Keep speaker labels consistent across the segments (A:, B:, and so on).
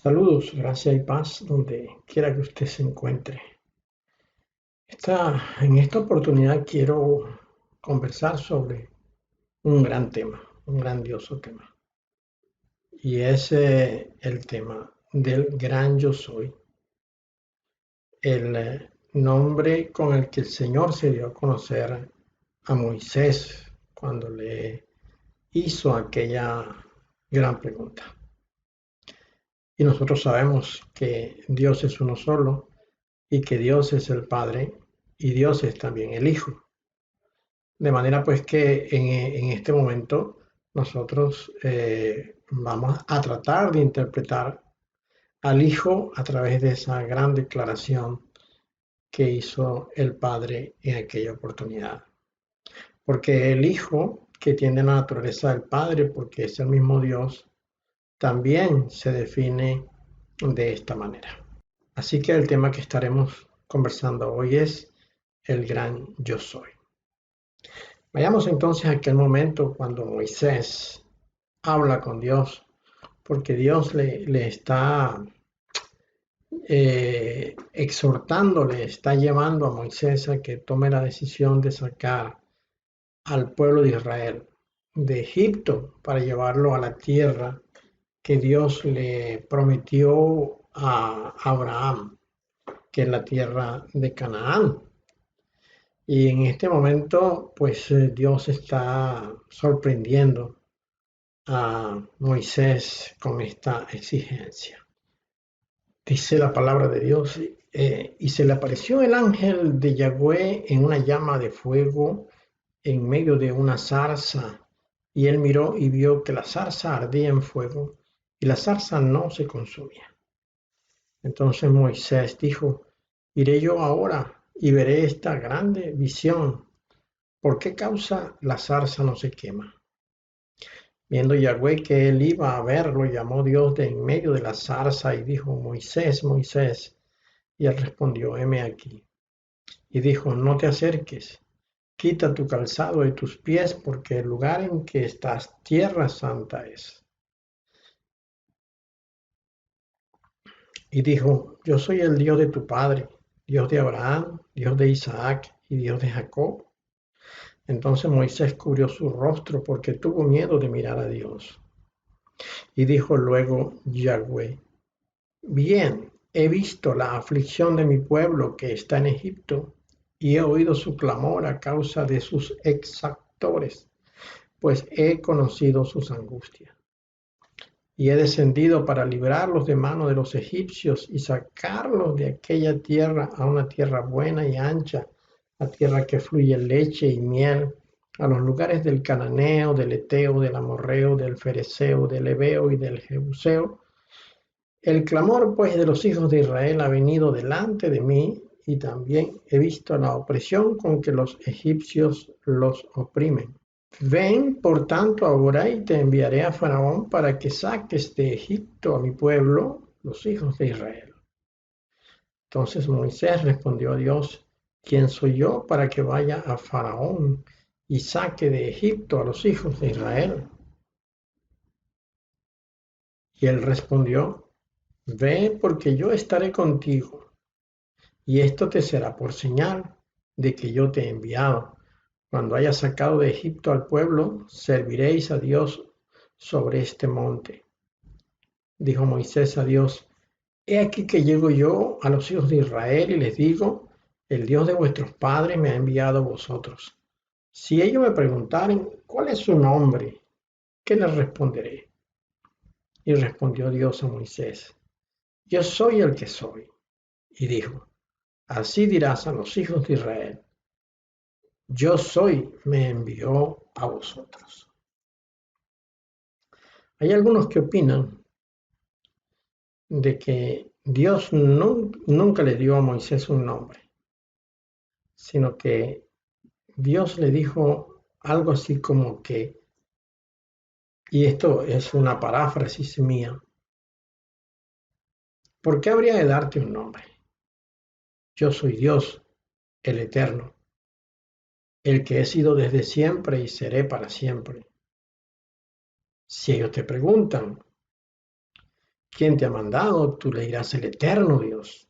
A: Saludos, gracia y paz donde quiera que usted se encuentre. En esta oportunidad quiero conversar sobre un gran tema, un grandioso tema. Y es el tema del gran yo soy, el nombre con el que el Señor se dio a conocer a Moisés cuando le hizo aquella gran pregunta. Y nosotros sabemos que Dios es uno solo y que Dios es el Padre y Dios es también el Hijo. De manera pues que en este momento nosotros vamos a tratar de interpretar al Hijo a través de esa gran declaración que hizo el Padre en aquella oportunidad. Porque el Hijo, que tiene la naturaleza del Padre, porque es el mismo Dios, también se define de esta manera. Así que el tema que estaremos conversando hoy es el gran yo soy. Vayamos entonces a aquel momento cuando Moisés habla con Dios, porque Dios le está exhortando, le está llevando a Moisés a que tome la decisión de sacar al pueblo de Israel de Egipto para llevarlo a la tierra que Dios le prometió a Abraham, que es la tierra de Canaán. Y en este momento, pues Dios está sorprendiendo a Moisés con esta exigencia. Dice la palabra de Dios, y se le apareció el ángel de Yahweh en una llama de fuego en medio de una zarza, y él miró y vio que la zarza ardía en fuego, y la zarza no se consumía. Entonces Moisés dijo, iré yo ahora y veré esta grande visión. ¿Por qué causa la zarza no se quema? Viendo Yahweh que él iba a verlo, llamó Dios de en medio de la zarza y dijo, Moisés, Moisés. Y él respondió, heme aquí. Y dijo, no te acerques, quita tu calzado de tus pies, porque el lugar en que estás, tierra santa es. Y dijo, yo soy el Dios de tu padre, Dios de Abraham, Dios de Isaac y Dios de Jacob. Entonces Moisés cubrió su rostro porque tuvo miedo de mirar a Dios. Y dijo luego Yahweh, bien, he visto la aflicción de mi pueblo que está en Egipto, y he oído su clamor a causa de sus exactores, pues he conocido sus angustias. Y he descendido para librarlos de mano de los egipcios y sacarlos de aquella tierra a una tierra buena y ancha, a tierra que fluye leche y miel, a los lugares del cananeo, del eteo, del amorreo, del fereceo, del heveo y del jebuseo. El clamor, pues, de los hijos de Israel ha venido delante de mí, y también he visto la opresión con que los egipcios los oprimen. Ven, por tanto, ahora y te enviaré a Faraón para que saques de Egipto a mi pueblo, los hijos de Israel. Entonces Moisés respondió a Dios, ¿quién soy yo para que vaya a Faraón y saque de Egipto a los hijos de Israel? Y él respondió, ve porque yo estaré contigo, y esto te será por señal de que yo te he enviado. Cuando hayas sacado de Egipto al pueblo, serviréis a Dios sobre este monte. Dijo Moisés a Dios, he aquí que llego yo a los hijos de Israel y les digo, el Dios de vuestros padres me ha enviado a vosotros. Si ellos me preguntaren, ¿cuál es su nombre? ¿Qué les responderé? Y respondió Dios a Moisés, yo soy el que soy. Y dijo, así dirás a los hijos de Israel, yo soy, me envió a vosotros. Hay algunos que opinan de que Dios nunca le dio a Moisés un nombre, sino que Dios le dijo algo así como que, y esto es una paráfrasis mía, ¿por qué habría de darte un nombre? Yo soy Dios, el Eterno, el que he sido desde siempre y seré para siempre. Si ellos te preguntan, ¿Quién te ha mandado? Tú le dirás el eterno Dios,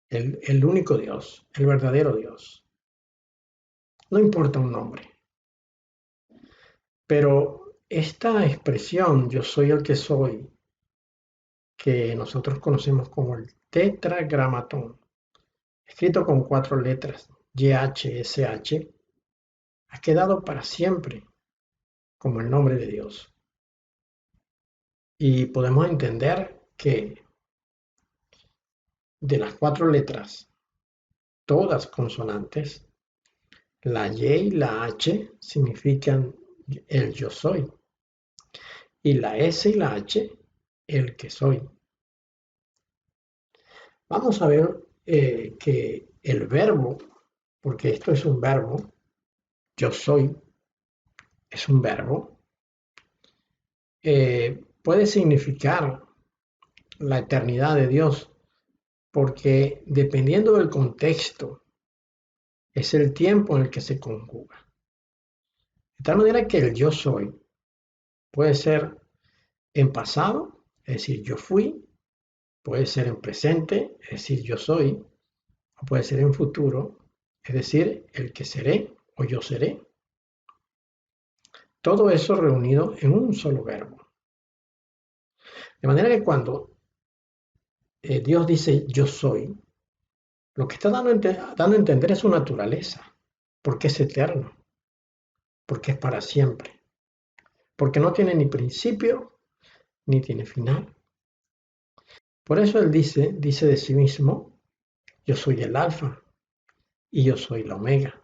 A: el único Dios, el verdadero Dios. No importa un nombre, pero esta expresión, yo soy el que soy, que nosotros conocemos como el tetragramatón, escrito con 4 letras, YHSH, ha quedado para siempre como el nombre de Dios. Y podemos entender que de las 4 letras, todas consonantes, la Y y la H significan el yo soy, y la S y la H, el que soy. Vamos a ver que el verbo, porque esto es un verbo, yo soy, es un verbo, puede significar la eternidad de Dios, porque dependiendo del contexto, es el tiempo en el que se conjuga. De tal manera que el yo soy puede ser en pasado, es decir, yo fui, puede ser en presente, es decir, yo soy, o puede ser en futuro, es decir, el que seré o yo seré. Todo eso reunido en un solo verbo. De manera que cuando Dios dice yo soy, lo que está dando a entender es su naturaleza, porque es eterno, porque es para siempre, porque no tiene ni principio ni tiene final. Por eso Él dice de sí mismo, yo soy el alfa y yo soy la omega,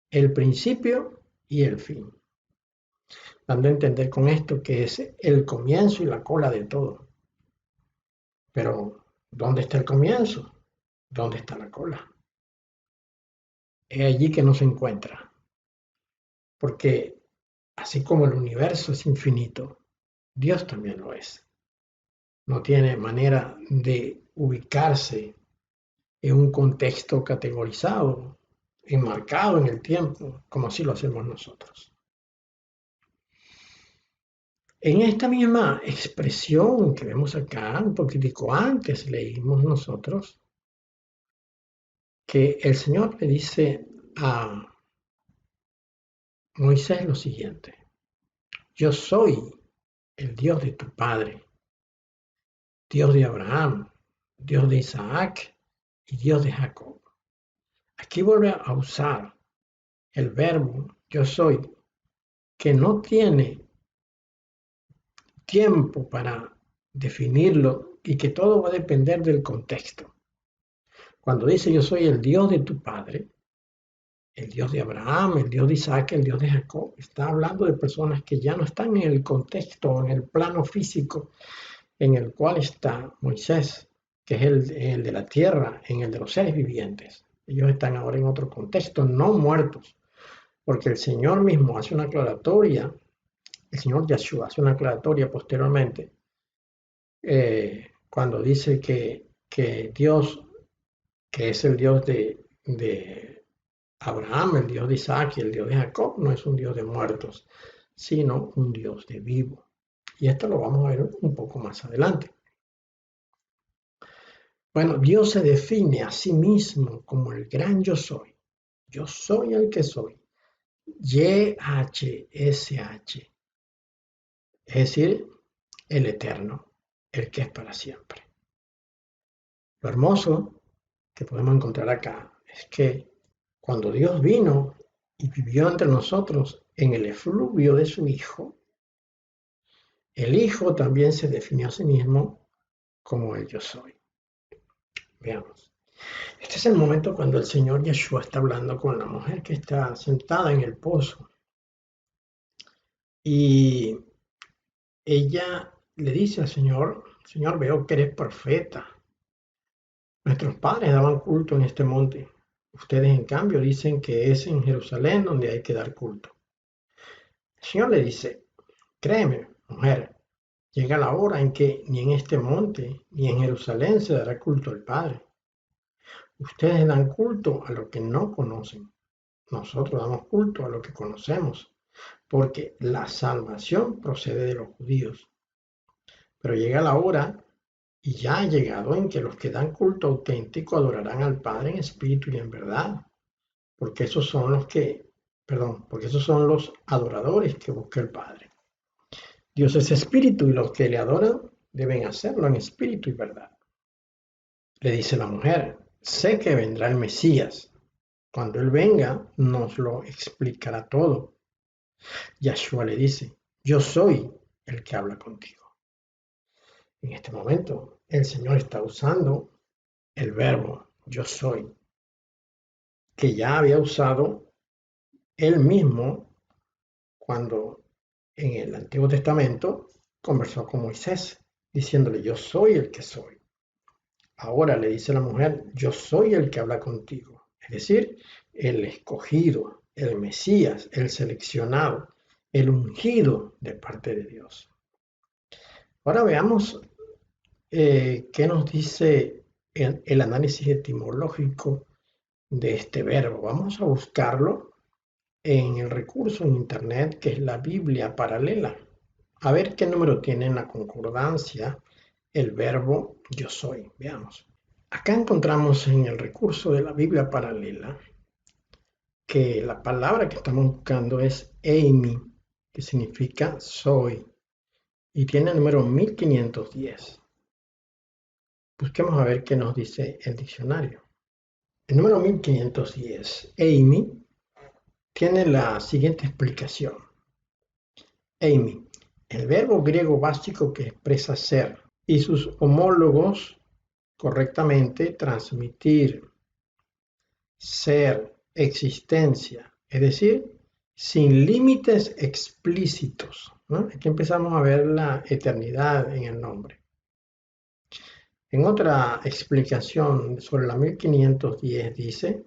A: el principio y el fin, dando a entender con esto que es el comienzo y la cola de todo. Pero, ¿dónde está el comienzo? ¿Dónde está la cola? Es allí que no se encuentra, porque así como el universo es infinito, Dios también lo es. No tiene manera de ubicarse en un contexto categorizado, enmarcado en el tiempo, como así lo hacemos nosotros. En esta misma expresión que vemos acá, un poquitico antes leímos nosotros que el Señor le dice a Moisés lo siguiente: yo soy el Dios de tu padre, Dios de Abraham, Dios de Isaac y Dios de Jacob. Aquí vuelve a usar el verbo yo soy, que no tiene tiempo para definirlo y que todo va a depender del contexto. Cuando dice yo soy el Dios de tu padre, el Dios de Abraham, el Dios de Isaac, el Dios de Jacob, está hablando de personas que ya no están en el contexto, en el plano físico en el cual está Moisés, que es el de la tierra, en el de los seres vivientes. Ellos están ahora en otro contexto, no muertos, porque el Señor mismo hace una aclaratoria, el Señor Yahshua hace una aclaratoria posteriormente, cuando dice que Dios, que es el Dios de Abraham, el Dios de Isaac y el Dios de Jacob, no es un Dios de muertos, sino un Dios de vivo. Y esto lo vamos a ver un poco más adelante. Bueno, Dios se define a sí mismo como el gran yo soy. Yo soy el que soy. YHSH. Es decir, el eterno, el que es para siempre. Lo hermoso que podemos encontrar acá es que cuando Dios vino y vivió entre nosotros en el efluvio de su Hijo, el Hijo también se definió a sí mismo como el yo soy. Veamos. Este es el momento cuando el Señor Yeshua está hablando con la mujer que está sentada en el pozo. Y ella le dice al Señor, Señor, veo que eres profeta. Nuestros padres daban culto en este monte. Ustedes, en cambio, dicen que es en Jerusalén donde hay que dar culto. El Señor le dice, créeme, mujer, llega la hora en que ni en este monte ni en Jerusalén se dará culto al Padre. Ustedes dan culto a lo que no conocen. Nosotros damos culto a lo que conocemos, porque la salvación procede de los judíos. Pero llega la hora, y ya ha llegado, en que los que dan culto auténtico adorarán al Padre en espíritu y en verdad, porque esos son porque esos son los adoradores que busca el Padre. Dios es espíritu y los que le adoran deben hacerlo en espíritu y verdad. Le dice la mujer, sé que vendrá el Mesías. Cuando Él venga, nos lo explicará todo. Yahshua le dice, yo soy el que habla contigo. En este momento, el Señor está usando el verbo yo soy, que ya había usado Él mismo cuando en el Antiguo Testamento conversó con Moisés, diciéndole, yo soy el que soy. Ahora le dice la mujer, yo soy el que habla contigo. Es decir, el escogido, el Mesías, el seleccionado, el ungido de parte de Dios. Ahora veamos qué nos dice el análisis etimológico de este verbo. Vamos a buscarlo en el recurso en internet que es la Biblia paralela. A ver qué número tiene en la concordancia el verbo yo soy. Veamos. Acá encontramos en el recurso de la Biblia paralela que la palabra que estamos buscando es eimi, que significa soy, y tiene el número 1510. Busquemos a ver qué nos dice el diccionario. El número 1510, eimi, tiene la siguiente explicación. Eimi, el verbo griego básico que expresa ser, y sus homólogos correctamente transmitir, ser, existencia, es decir, sin límites explícitos, ¿no? Aquí empezamos a ver la eternidad en el nombre. En otra explicación sobre la 1510 dice,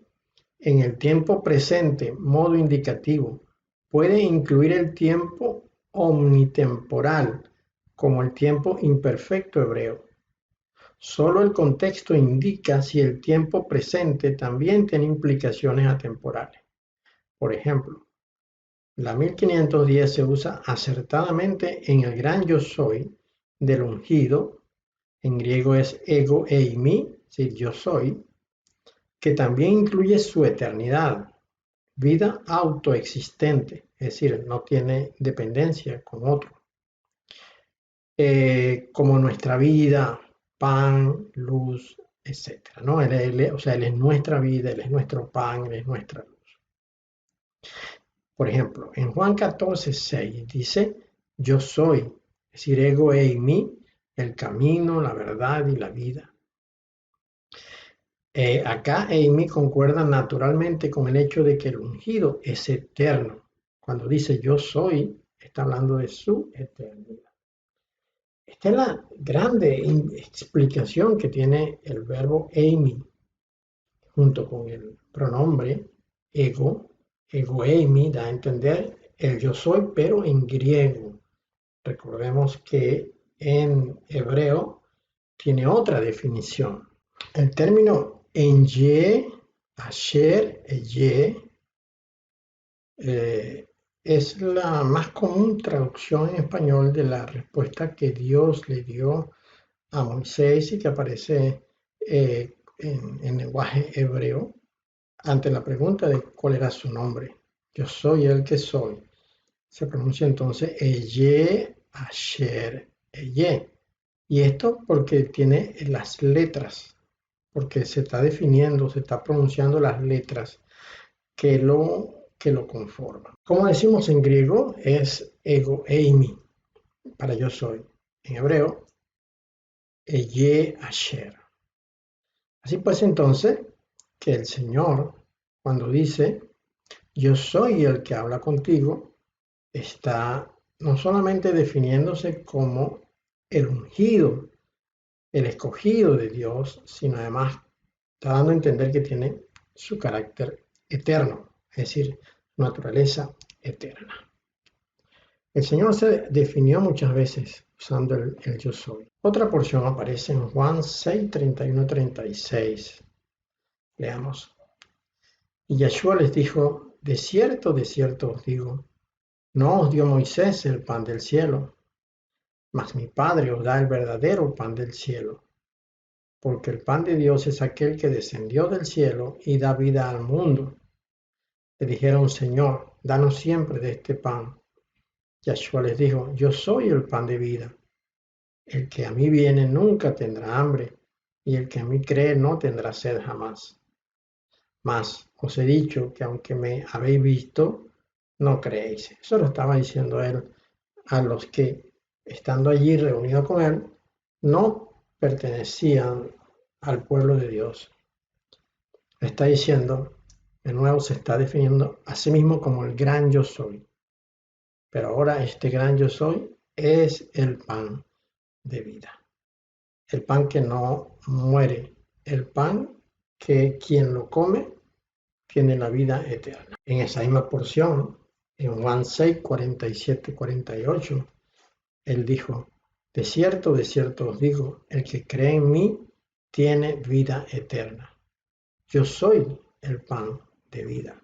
A: en el tiempo presente, modo indicativo, puede incluir el tiempo omnitemporal como el tiempo imperfecto hebreo. Solo el contexto indica si el tiempo presente también tiene implicaciones atemporales. Por ejemplo, la 1510 se usa acertadamente en el gran yo soy del ungido, en griego es ego eimi, es decir, yo soy, que también incluye su eternidad, vida autoexistente, es decir, no tiene dependencia con otro, como nuestra vida, pan, luz, etcétera, ¿no? O sea, Él es nuestra vida, Él es nuestro pan, Él es nuestra luz. Por ejemplo, en Juan 14:6 dice, yo soy, es decir, ego eimi, el camino, la verdad y la vida. Acá eimi concuerda naturalmente con el hecho de que el ungido es eterno. Cuando dice yo soy, está hablando de su eternidad. Esta es la grande explicación que tiene el verbo eimi, junto con el pronombre ego, eimi, da a entender el yo soy, pero en griego. Recordemos que en hebreo tiene otra definición. El término enye, asher, eye, es la más común traducción en español de la respuesta que Dios le dio a Moisés y que aparece en lenguaje hebreo ante la pregunta de cuál era su nombre. Yo soy el que soy. Se pronuncia entonces Eye, Asher, Eye. Y esto porque tiene las letras, porque se está definiendo, se está pronunciando las letras que lo conforman. Como decimos en griego, es ego eimi, para yo soy. En hebreo, Eye, Asher. Así pues entonces, que el Señor, cuando dice, yo soy el que habla contigo, está no solamente definiéndose como el ungido, el escogido de Dios, sino además está dando a entender que tiene su carácter eterno, es decir, su naturaleza eterna. El Señor se definió muchas veces usando el yo soy. Otra porción aparece en Juan 6, 31-36. Leamos. Y Yahshua les dijo, de cierto os digo, no os dio Moisés el pan del cielo, mas mi Padre os da el verdadero pan del cielo, porque el pan de Dios es aquel que descendió del cielo y da vida al mundo. Le dijeron, Señor, danos siempre de este pan. Yahshua les dijo, yo soy el pan de vida. El que a mí viene nunca tendrá hambre, y el que a mí cree no tendrá sed jamás. Mas os he dicho que aunque me habéis visto, no creéis. Eso lo estaba diciendo él a los que, estando allí reunidos con él, no pertenecían al pueblo de Dios. Está diciendo, de nuevo se está definiendo a sí mismo como el gran yo soy. Pero ahora este gran yo soy es el pan de vida. El pan que no muere. El pan que quien lo come tiene la vida eterna. En esa misma porción, en Juan 6, 47, 48, él dijo, de cierto os digo, el que cree en mí tiene vida eterna. Yo soy el pan de vida.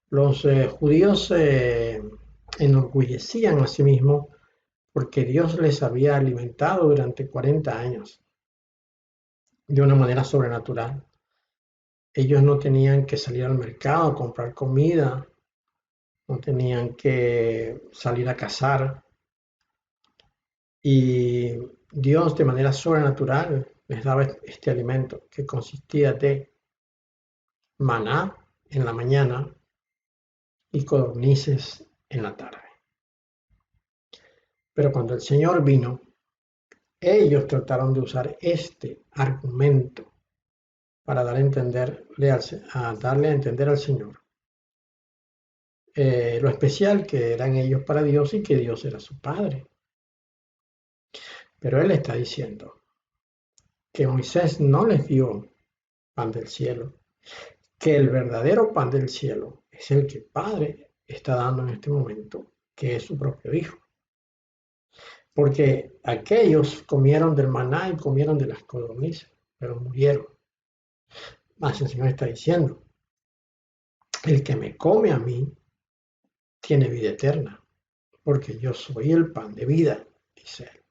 A: Los judíos se enorgullecían a sí mismos porque Dios les había alimentado durante 40 años de una manera sobrenatural. Ellos no tenían que salir al mercado a comprar comida, no tenían que salir a cazar. Y Dios de manera sobrenatural les daba este alimento que consistía de maná en la mañana y codornices en la tarde. Pero cuando el Señor vino, ellos trataron de usar este argumento para darle a entender al Señor lo especial que eran ellos para Dios y que Dios era su Padre. Pero Él está diciendo que Moisés no les dio pan del cielo, que el verdadero pan del cielo es el que el Padre está dando en este momento, que es su propio Hijo. Porque aquellos comieron del maná y comieron de las codornices, pero murieron. Más el Señor está diciendo, el que me come a mí tiene vida eterna, porque yo soy el pan de vida, dice él.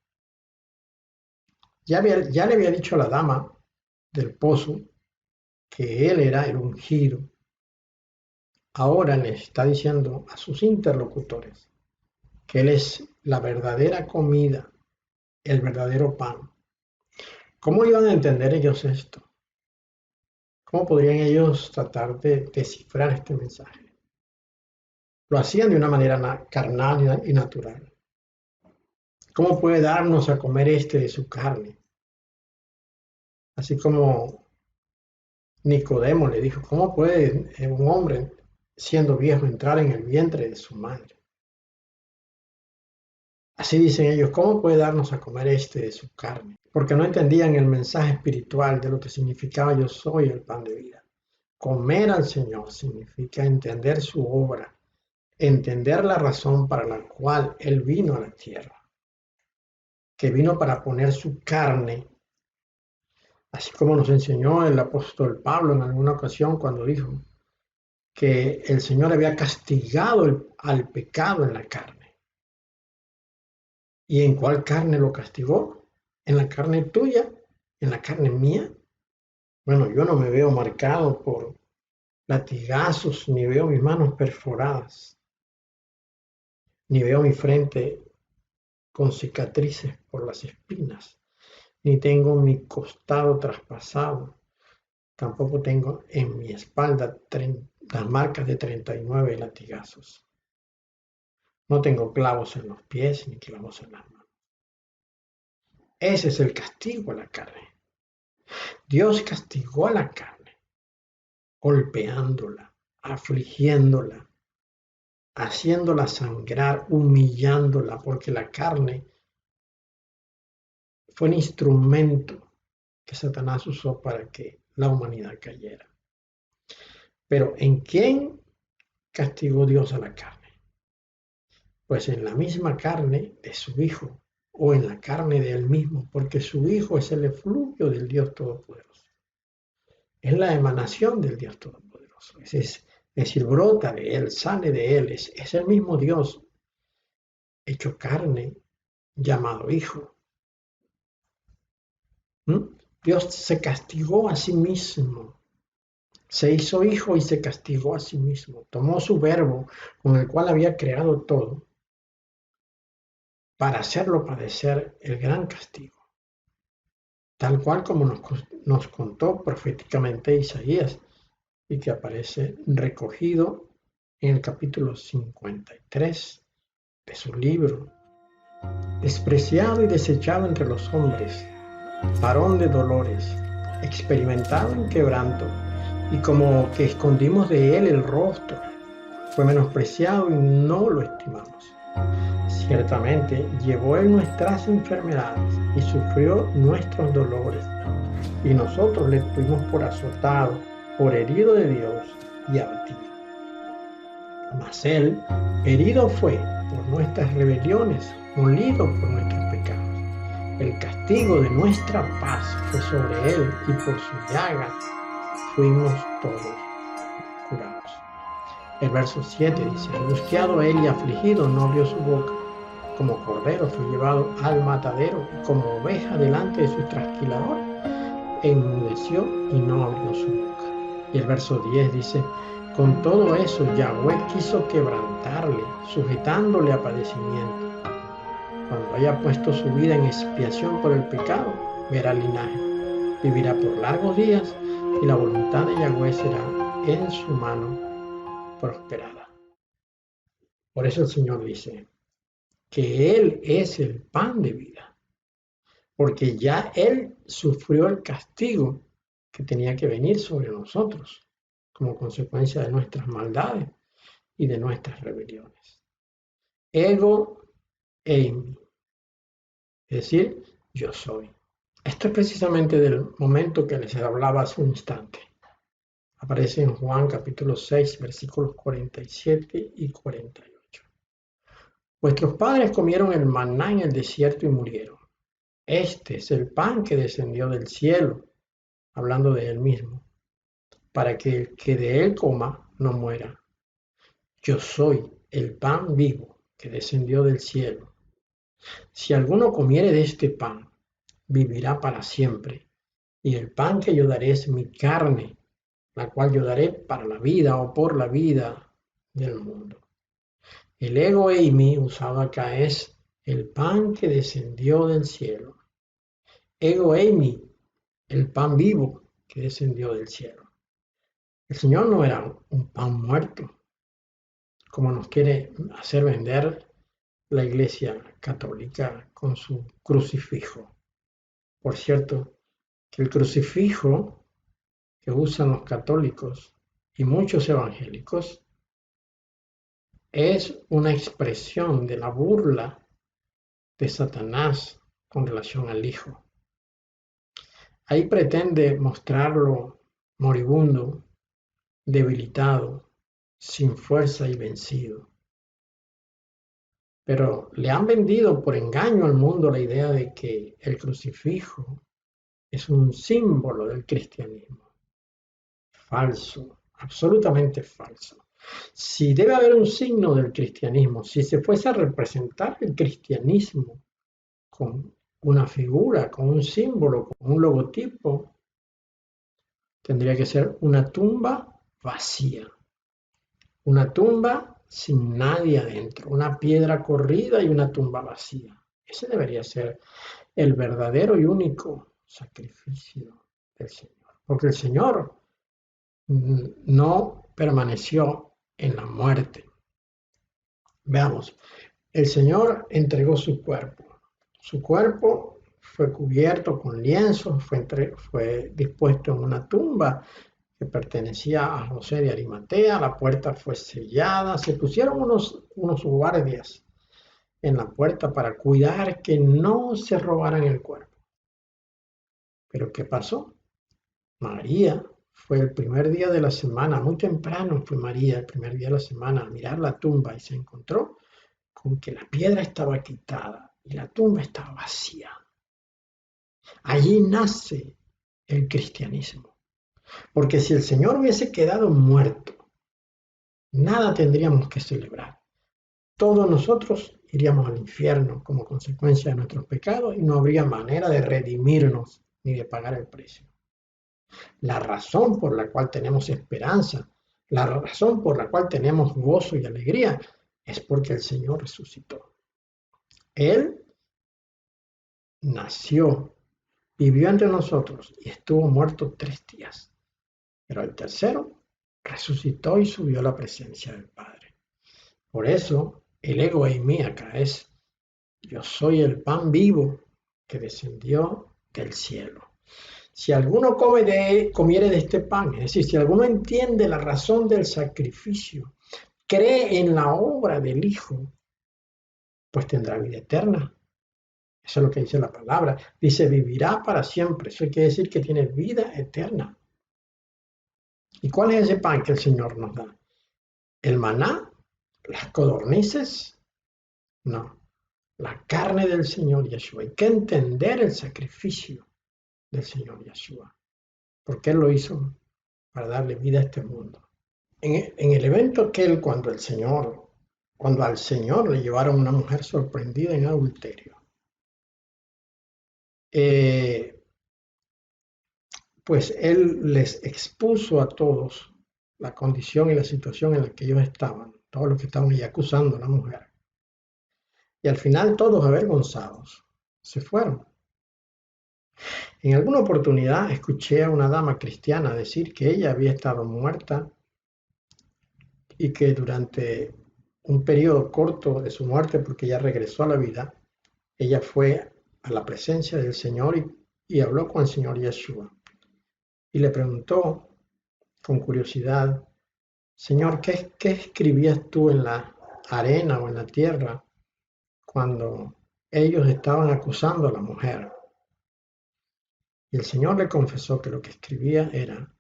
A: Ya le había dicho a la dama del pozo que él era el ungido. Ahora le está diciendo a sus interlocutores que él es la verdadera comida, el verdadero pan. ¿Cómo iban a entender ellos esto? ¿Cómo podrían ellos tratar de descifrar este mensaje? Lo hacían de una manera carnal y natural. ¿Cómo puede darnos a comer este de su carne? Así como Nicodemo le dijo, ¿cómo puede un hombre siendo viejo entrar en el vientre de su madre? Así dicen ellos, ¿cómo puede darnos a comer este de su carne? Porque no entendían el mensaje espiritual de lo que significaba yo soy el pan de vida. Comer al Señor significa entender su obra, entender la razón para la cual Él vino a la tierra, que vino para poner su carne, así como nos enseñó el apóstol Pablo en alguna ocasión cuando dijo que el Señor había castigado al pecado en la carne. ¿Y en cuál carne lo castigó? ¿En la carne tuya? ¿En la carne mía? Bueno, yo no me veo marcado por latigazos, ni veo mis manos perforadas, ni veo mi frente con cicatrices por las espinas, ni tengo mi costado traspasado, tampoco tengo en mi espalda las marcas de 39 latigazos. No tengo clavos en los pies ni clavos en las manos. Ese es el castigo a la carne. Dios castigó a la carne, golpeándola, afligiéndola, haciéndola sangrar, humillándola, porque la carne fue un instrumento que Satanás usó para que la humanidad cayera. Pero ¿en quién castigó Dios a la carne? Pues en la misma carne de su Hijo, o en la carne de Él mismo, porque su Hijo es el efluvio del Dios Todopoderoso. Es la emanación del Dios Todopoderoso. Es decir, brota de Él, sale de Él, es el mismo Dios hecho carne, llamado hijo. Dios se castigó a sí mismo, se hizo hijo y se castigó a sí mismo. Tomó su verbo con el cual había creado todo para hacerlo padecer el gran castigo, tal cual como nos contó proféticamente Isaías y que aparece recogido en el capítulo 53 de su libro. Despreciado y desechado entre los hombres, varón de dolores, experimentado en quebranto, y como que escondimos de él el rostro, fue menospreciado y no lo estimamos. Ciertamente llevó él nuestras enfermedades y sufrió nuestros dolores, y nosotros le tuvimos por azotado, por herido de Dios y abatido. Mas él herido fue por nuestras rebeliones, molido por nuestros pecados. El castigo de nuestra paz fue sobre él, y por su llaga fuimos todos curados. El verso 7 dice: angustiado él y afligido, no abrió su boca. Como cordero fue llevado al matadero, y como oveja delante de su trasquilador, enmudeció y no abrió su boca. Y el verso 10 dice: con todo eso Yahweh quiso quebrantarle, sujetándole a padecimiento. Cuando haya puesto su vida en expiación por el pecado, verá linaje, vivirá por largos días, y la voluntad de Yahweh será en su mano prosperada. Por eso el Señor dice que Él es el pan de vida, porque ya Él sufrió el castigo que tenía que venir sobre nosotros como consecuencia de nuestras maldades y de nuestras rebeliones. Ego eimi, es decir, yo soy. Esto es precisamente del momento que les hablaba hace un instante. Aparece en Juan capítulo 6, versículos 47 y 48. Vuestros padres comieron el maná en el desierto y murieron. Este es el pan que descendió del cielo, hablando de él mismo, para que el que de él coma no muera. Yo soy el pan vivo que descendió del cielo. Si alguno comiere de este pan, vivirá para siempre. Y el pan que yo daré es mi carne, la cual yo daré para la vida o por la vida del mundo. El ego eimi usado acá es el pan que descendió del cielo. Ego eimi, el pan vivo que descendió del cielo. El Señor no era un pan muerto, como nos quiere hacer vender la Iglesia Católica con su crucifijo. Por cierto, que el crucifijo que usan los católicos y muchos evangélicos es una expresión de la burla de Satanás con relación al Hijo. Ahí pretende mostrarlo moribundo, debilitado, sin fuerza y vencido. Pero le han vendido por engaño al mundo la idea de que el crucifijo es un símbolo del cristianismo. Falso, absolutamente falso. Si debe haber un signo del cristianismo, si se fuese a representar el cristianismo con una figura, con un símbolo, con un logotipo, tendría que ser una tumba vacía, una tumba sin nadie adentro, una piedra corrida y una tumba vacía. Ese debería ser el verdadero y único sacrificio del Señor, porque el Señor no permaneció en la muerte. Veamos, el Señor entregó su cuerpo. Su cuerpo fue cubierto con lienzos, fue dispuesto en una tumba que pertenecía a José de Arimatea, la puerta fue sellada, se pusieron unos guardias en la puerta para cuidar que no se robaran el cuerpo. Pero ¿qué pasó? María fue el primer día de la semana, muy temprano fue María el primer día de la semana a mirar la tumba y se encontró con que la piedra estaba quitada y la tumba estaba vacía. Allí nace el cristianismo. Porque si el Señor hubiese quedado muerto, nada tendríamos que celebrar. todos nosotros iríamos al infierno como consecuencia de nuestros pecados y no habría manera de redimirnos ni de pagar el precio. La razón por la cual tenemos esperanza, la razón por la cual tenemos gozo y alegría, es porque el Señor resucitó. Él nació, vivió entre nosotros y estuvo muerto 3 días. Pero el tercero resucitó y subió a la presencia del Padre. Por eso el ego eimi acá es: yo soy el pan vivo que descendió del cielo. Si alguno comiere de este pan, es decir, si alguno entiende la razón del sacrificio, cree en la obra del Hijo, pues tendrá vida eterna. Eso es lo que dice la palabra. Dice, vivirá para siempre. Eso quiere decir que tiene vida eterna. ¿Y cuál es ese pan que el Señor nos da? ¿El maná? ¿Las codornices? No. La carne del Señor Yeshua. Hay que entender el sacrificio del Señor Yeshua. Porque Él lo hizo para darle vida a este mundo. En el evento aquel, cuando al Señor le llevaron una mujer sorprendida en adulterio, pues Él les expuso a todos la condición y la situación en la que ellos estaban, todos los que estaban ahí acusando a la mujer. Y al final todos avergonzados se fueron. En alguna oportunidad escuché a una dama cristiana decir que ella había estado muerta y que durante un periodo corto de su muerte, porque ella regresó a la vida, ella fue a la presencia del Señor y habló con el Señor Yeshua. Y le preguntó con curiosidad: Señor, ¿qué escribías tú en la arena o en la tierra cuando ellos estaban acusando a la mujer? Y el Señor le confesó que lo que escribía eran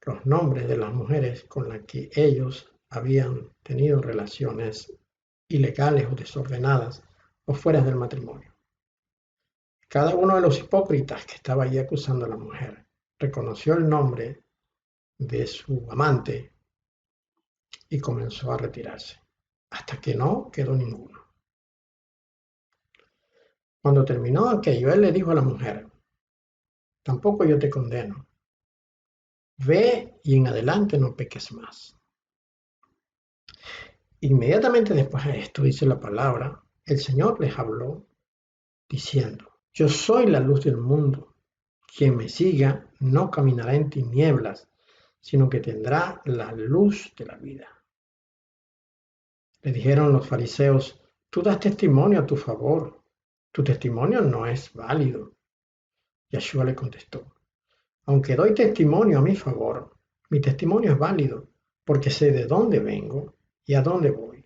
A: los nombres de las mujeres con las que ellos habían tenido relaciones ilegales o desordenadas o fuera del matrimonio. Cada uno de los hipócritas que estaba allí acusando a la mujer reconoció el nombre de su amante y comenzó a retirarse, hasta que no quedó ninguno. Cuando terminó aquello, él le dijo a la mujer: tampoco yo te condeno. Ve y en adelante no peques más. Inmediatamente después de esto, dice la palabra, el Señor les habló diciendo: yo soy la luz del mundo. Quien me siga no caminará en tinieblas, sino que tendrá la luz de la vida. Le dijeron los fariseos: tú das testimonio a tu favor. Tu testimonio no es válido. Yeshua le contestó: aunque doy testimonio a mi favor, mi testimonio es válido, porque sé de dónde vengo y a dónde voy.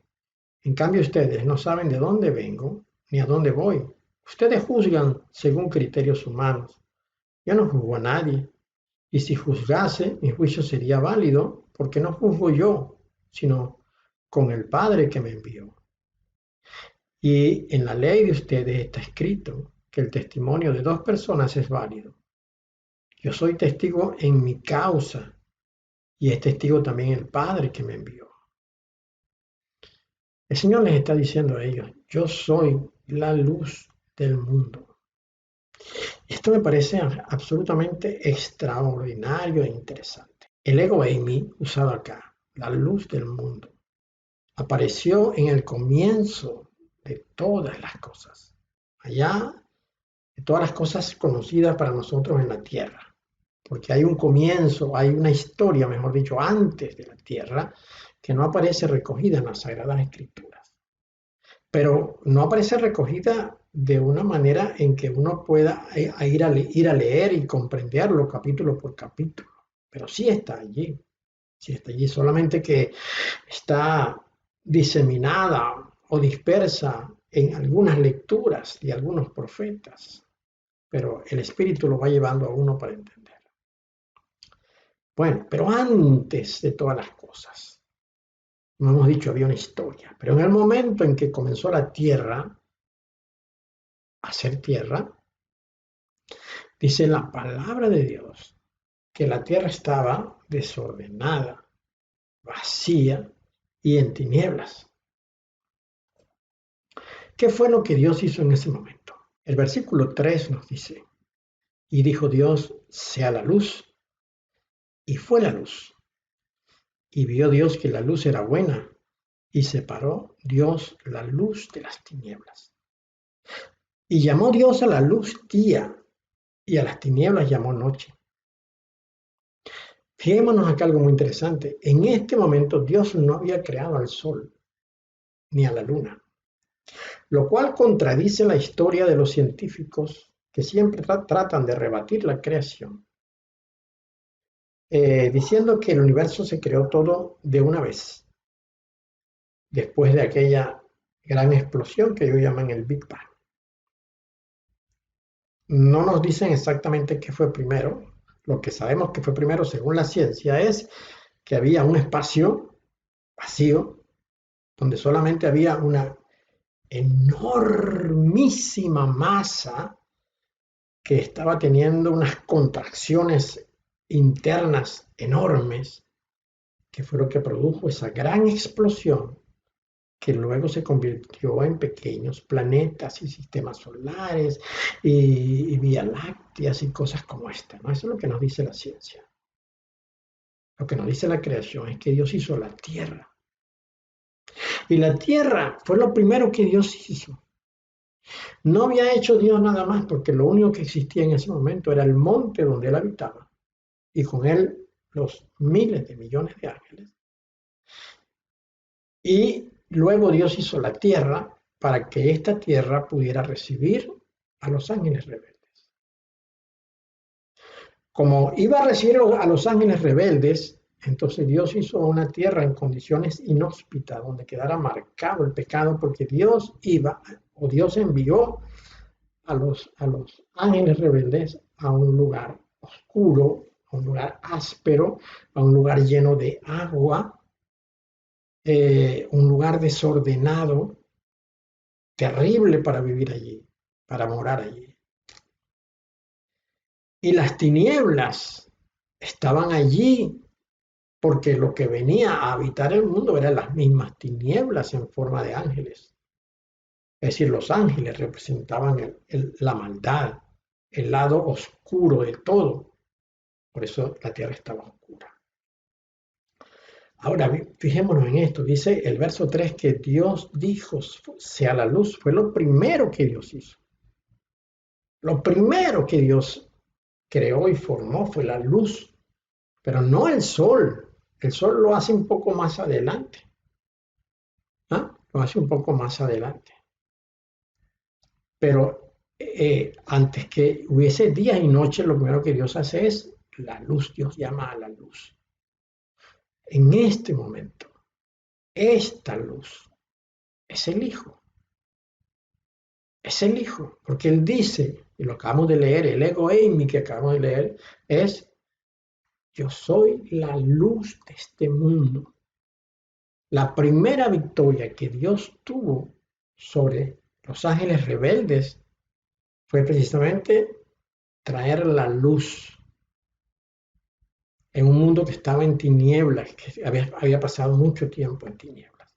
A: En cambio, ustedes no saben de dónde vengo ni a dónde voy. Ustedes juzgan según criterios humanos. Yo no juzgo a nadie. Y si juzgase, mi juicio sería válido, porque no juzgo yo, sino con el Padre que me envió. Y en la ley de ustedes está escrito que el testimonio de 2 personas es válido. Yo soy testigo en mi causa, y es testigo también el Padre que me envió. El Señor les está diciendo a ellos: yo soy la luz del mundo. Esto me parece absolutamente extraordinario e interesante. El ego eimi, usado acá, la luz del mundo, apareció en el comienzo de todas las cosas, allá de todas las cosas conocidas para nosotros en la tierra, porque hay un comienzo, hay una historia, mejor dicho, antes de la tierra, que no aparece recogida en las Sagradas Escrituras, pero no aparece recogida de una manera en que uno pueda ir a leer y comprenderlo capítulo por capítulo, pero sí está allí, solamente que está diseminada o dispersa en algunas lecturas de algunos profetas, pero el Espíritu lo va llevando a uno para entender. Bueno, pero antes de todas las cosas, como hemos dicho, había una historia, pero en el momento en que comenzó la tierra a ser tierra, dice la palabra de Dios que la tierra estaba desordenada, vacía y en tinieblas. ¿Qué fue lo que Dios hizo en ese momento? El versículo 3 nos dice, y dijo Dios, sea la luz, y fue la luz. Y vio Dios que la luz era buena, y separó Dios la luz de las tinieblas. Y llamó Dios a la luz día, y a las tinieblas llamó noche. Fijémonos acá algo muy interesante. En este momento Dios no había creado al sol ni a la luna, lo cual contradice la historia de los científicos que siempre tratan de rebatir la creación, diciendo que el universo se creó todo de una vez, después de aquella gran explosión que ellos llaman el Big Bang. No nos dicen exactamente qué fue primero. Lo que sabemos que fue primero, según la ciencia, es que había un espacio vacío donde solamente había una enormísima masa que estaba teniendo unas contracciones internas enormes, que fue lo que produjo esa gran explosión que luego se convirtió en pequeños planetas y sistemas solares y vías lácteas y cosas como esta, ¿no? Eso es lo que nos dice la ciencia. Lo que nos dice la creación es que Dios hizo la tierra. Y la tierra fue lo primero que Dios hizo. No había hecho Dios nada más, porque lo único que existía en ese momento era el monte donde él habitaba, y con él los miles de millones de ángeles. Y luego Dios hizo la tierra para que esta tierra pudiera recibir a los ángeles rebeldes. Como iba a recibir a los ángeles rebeldes, entonces Dios hizo una tierra en condiciones inhóspitas, donde quedara marcado el pecado, porque Dios iba, o Dios envió a los ángeles rebeldes a un lugar oscuro, a un lugar áspero, a un lugar lleno de agua, un lugar desordenado, terrible para vivir allí, para morar allí. Y las tinieblas estaban allí porque lo que venía a habitar el mundo eran las mismas tinieblas en forma de ángeles. Es decir, los ángeles representaban la maldad, el lado oscuro de todo. Por eso la tierra estaba oscura. Ahora, fijémonos en esto. Dice el verso 3 que Dios dijo, sea la luz. Fue lo primero que Dios hizo. Lo primero que Dios creó y formó fue la luz, pero no el sol. El sol lo hace un poco más adelante. ¿Ah? Lo hace un poco más adelante. Pero antes que hubiese día y noche, lo primero que Dios hace es la luz. Dios llama a la luz. En este momento, esta luz es el Hijo. Es el Hijo, porque Él dice, y lo acabamos de leer, el ego eimi que acabamos de leer, es, yo soy la luz de este mundo. La primera victoria que Dios tuvo sobre los ángeles rebeldes fue precisamente traer la luz en un mundo que estaba en tinieblas, que había pasado mucho tiempo en tinieblas.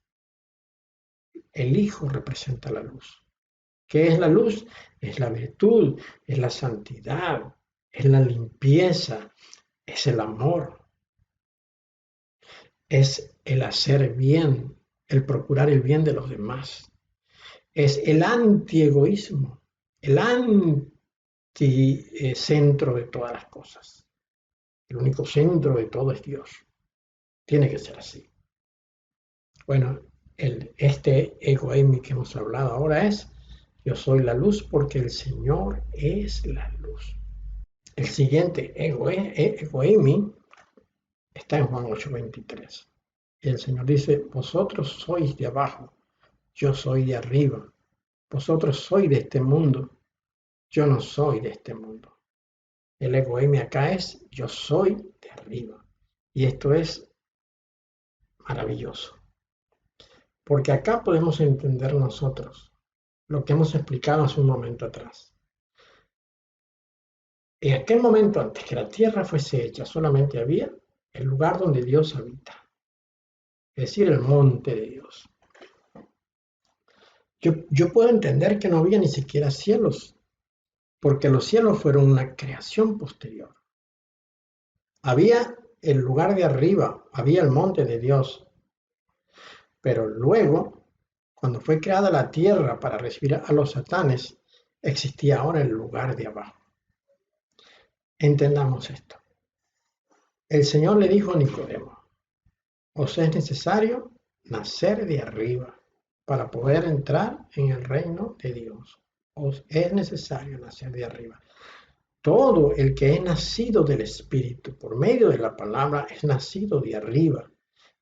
A: El Hijo representa la luz. ¿Qué es la luz? Es la virtud, es la santidad, es la limpieza, es el amor, es el hacer bien, el procurar el bien de los demás, es el antiegoísmo, el anticentro de todas las cosas. El único centro de todo es Dios. Tiene que ser así. Bueno, este ego eimi que hemos hablado ahora es, yo soy la luz porque el Señor es la luz. El siguiente ego eimi está en Juan 8:23. Y el Señor dice, vosotros sois de abajo, yo soy de arriba. Vosotros sois de este mundo, yo no soy de este mundo. El ego eimi acá es, yo soy de arriba. Y esto es maravilloso. Porque acá podemos entender nosotros lo que hemos explicado hace un momento atrás. En aquel momento, antes que la tierra fuese hecha, solamente había el lugar donde Dios habita, es decir, el monte de Dios. Yo puedo entender que no había ni siquiera cielos, porque los cielos fueron una creación posterior. Había el lugar de arriba, había el monte de Dios, pero luego, cuando fue creada la tierra para recibir a los satanes, existía ahora el lugar de abajo. Entendamos esto. El Señor le dijo a Nicodemo, os es necesario nacer de arriba para poder entrar en el reino de Dios. Os es necesario nacer de arriba. Todo el que es nacido del Espíritu por medio de la palabra es nacido de arriba.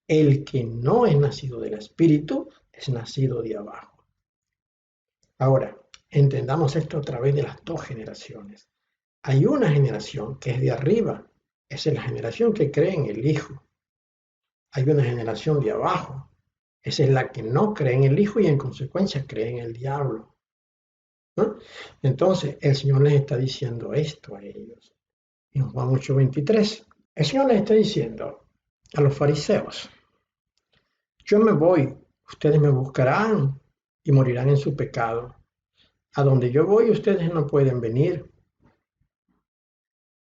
A: El que no es nacido del Espíritu es nacido de abajo. Ahora, entendamos esto a través de las dos generaciones. Hay una generación que es de arriba, esa es la generación que cree en el Hijo. Hay una generación de abajo, esa es la que no cree en el Hijo y en consecuencia cree en el diablo, ¿no? Entonces, el Señor les está diciendo esto a ellos. En Juan 8:23, el Señor les está diciendo a los fariseos, yo me voy, ustedes me buscarán y morirán en su pecado. A donde yo voy, ustedes no pueden venir.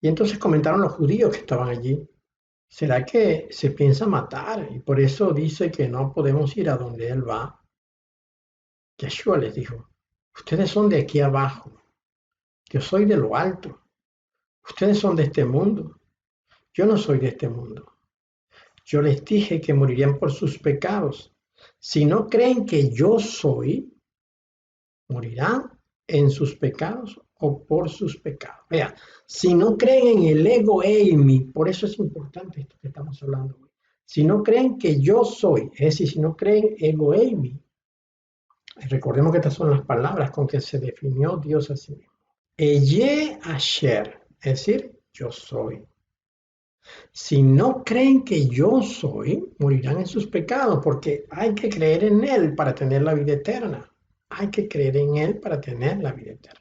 A: Y entonces comentaron los judíos que estaban allí, ¿será que se piensa matar? Y por eso dice que no podemos ir a donde él va. Yeshua les dijo, ustedes son de aquí abajo, yo soy de lo alto. Ustedes son de este mundo, yo no soy de este mundo. Yo les dije que morirían por sus pecados. Si no creen que yo soy, morirán en sus pecados o por sus pecados. Vea, si no creen en el ego eimi, por eso es importante esto que estamos hablando hoy. Si no creen que yo soy, es decir, si no creen ego eimi, recordemos que estas son las palabras con que se definió Dios a sí mismo. Eye asher, es decir, yo soy. Si no creen que yo soy, morirán en sus pecados, porque hay que creer en Él para tener la vida eterna. Hay que creer en Él para tener la vida eterna.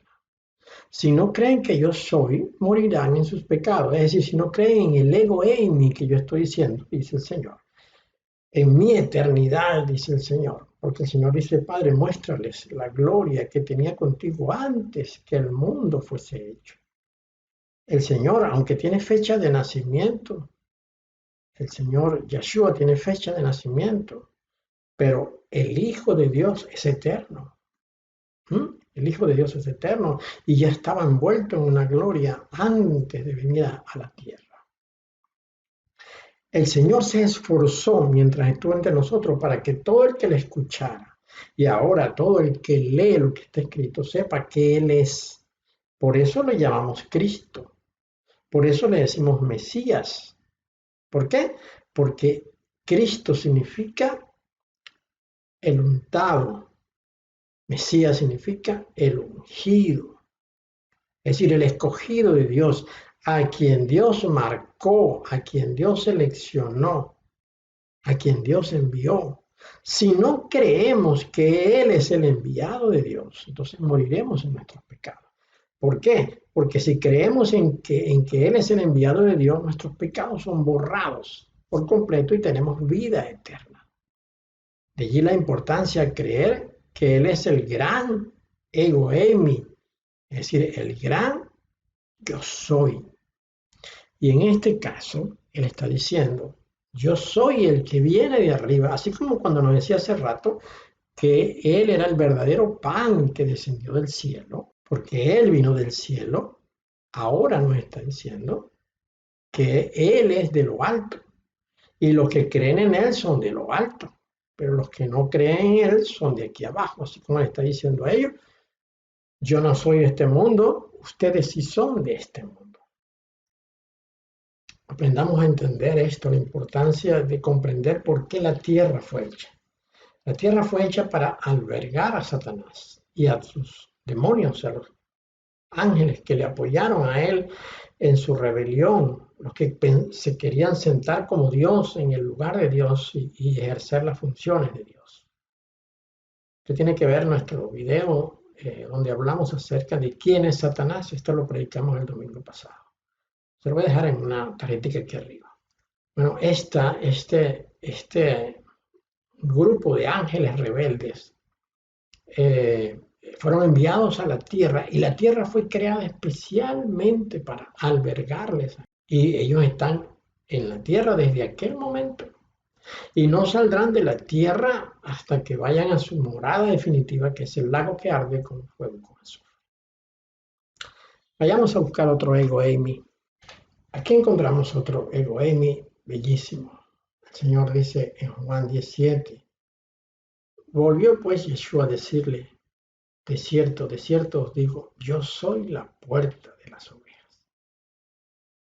A: Si no creen que yo soy, morirán en sus pecados. Es decir, si no creen en el ego en mí que yo estoy diciendo, dice el Señor. En mi eternidad, dice el Señor. Porque el Señor dice, Padre, muéstrales la gloria que tenía contigo antes que el mundo fuese hecho. El Señor, aunque tiene fecha de nacimiento, el Señor Yeshua tiene fecha de nacimiento, pero el Hijo de Dios es eterno. El Hijo de Dios es eterno y ya estaba envuelto en una gloria antes de venir a la tierra. El Señor se esforzó mientras estuvo entre nosotros para que todo el que le escuchara y ahora todo el que lee lo que está escrito sepa que Él es. Por eso le llamamos Cristo. Por eso le decimos Mesías. ¿Por qué? Porque Cristo significa el untado. Mesías significa el ungido. Es decir, el escogido de Dios, a quien Dios marcó, a quien Dios seleccionó, a quien Dios envió. Si no creemos que Él es el enviado de Dios, entonces moriremos en nuestros pecados. ¿Por qué? Porque si creemos en que Él es el enviado de Dios, nuestros pecados son borrados por completo y tenemos vida eterna. De allí la importancia de creer que Él es el gran ego eimi, es decir, el gran yo soy. Y en este caso, Él está diciendo, yo soy el que viene de arriba, así como cuando nos decía hace rato que Él era el verdadero pan que descendió del cielo, porque Él vino del cielo, ahora nos está diciendo que Él es de lo alto y los que creen en Él son de lo alto, pero los que no creen en Él son de aquí abajo, así como le está diciendo a ellos, yo no soy de este mundo, ustedes sí son de este mundo. Aprendamos a entender esto, la importancia de comprender por qué la tierra fue hecha. La tierra fue hecha para albergar a Satanás y a sus demonios, a los ángeles que le apoyaron a él en su rebelión, los que se querían sentar como Dios en el lugar de Dios y ejercer las funciones de Dios. Usted tiene que ver nuestro video donde hablamos acerca de quién es Satanás. Esto lo predicamos el domingo pasado. Se lo voy a dejar en una tarjetita aquí arriba. Bueno, este grupo de ángeles rebeldes eh, fueron enviados a la tierra y la tierra fue creada especialmente para albergarles. Y ellos están en la tierra desde aquel momento y no saldrán de la tierra hasta que vayan a su morada definitiva, que es el lago que arde con fuego con azufre. Vayamos a buscar otro ego Amy. Aquí encontramos otro ego Amy bellísimo. El Señor dice en Juan 17, volvió pues Yeshua a decirle, de cierto os digo, yo soy la puerta de las ovejas.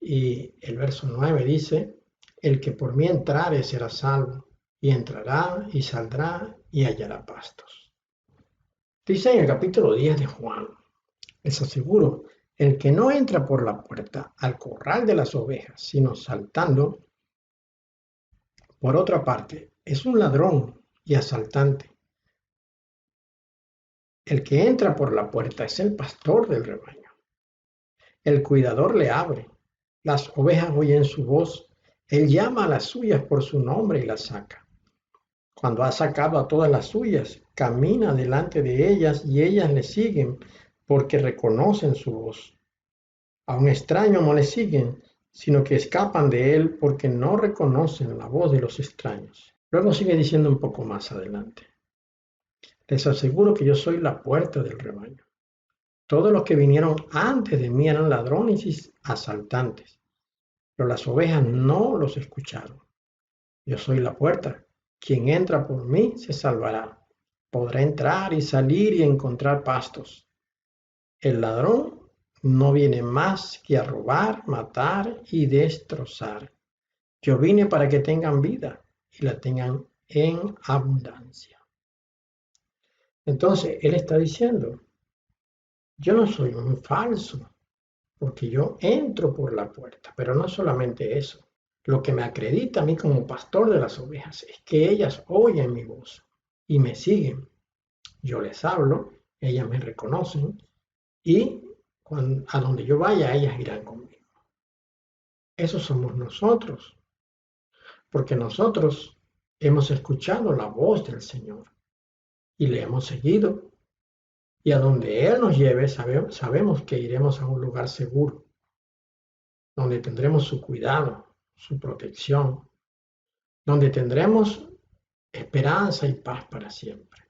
A: Y el verso 9 dice, el que por mí entrare será salvo, y entrará y saldrá y hallará pastos. Dice en el capítulo 10 de Juan, les aseguro, el que no entra por la puerta al corral de las ovejas, sino saltando por otra parte, es un ladrón y asaltante. El que entra por la puerta es el pastor del rebaño. El cuidador le abre. Las ovejas oyen su voz. Él llama a las suyas por su nombre y las saca. Cuando ha sacado a todas las suyas, camina delante de ellas y ellas le siguen porque reconocen su voz. A un extraño no le siguen, sino que escapan de él porque no reconocen la voz de los extraños. Luego sigue diciendo un poco más adelante. Les aseguro que yo soy la puerta del rebaño. Todos los que vinieron antes de mí eran ladrones y asaltantes, pero las ovejas no los escucharon. Yo soy la puerta. Quien entra por mí se salvará. Podrá entrar y salir y encontrar pastos. El ladrón no viene más que a robar, matar y destrozar. Yo vine para que tengan vida y la tengan en abundancia. Entonces, él está diciendo, yo no soy un falso, porque yo entro por la puerta, pero no solamente eso. Lo que me acredita a mí como pastor de las ovejas es que ellas oyen mi voz y me siguen. Yo les hablo, ellas me reconocen y a donde yo vaya, ellas irán conmigo. Eso somos nosotros, porque nosotros hemos escuchado la voz del Señor y le hemos seguido. Y a donde Él nos lleve, sabemos que iremos a un lugar seguro, donde tendremos su cuidado, su protección, donde tendremos esperanza y paz para siempre.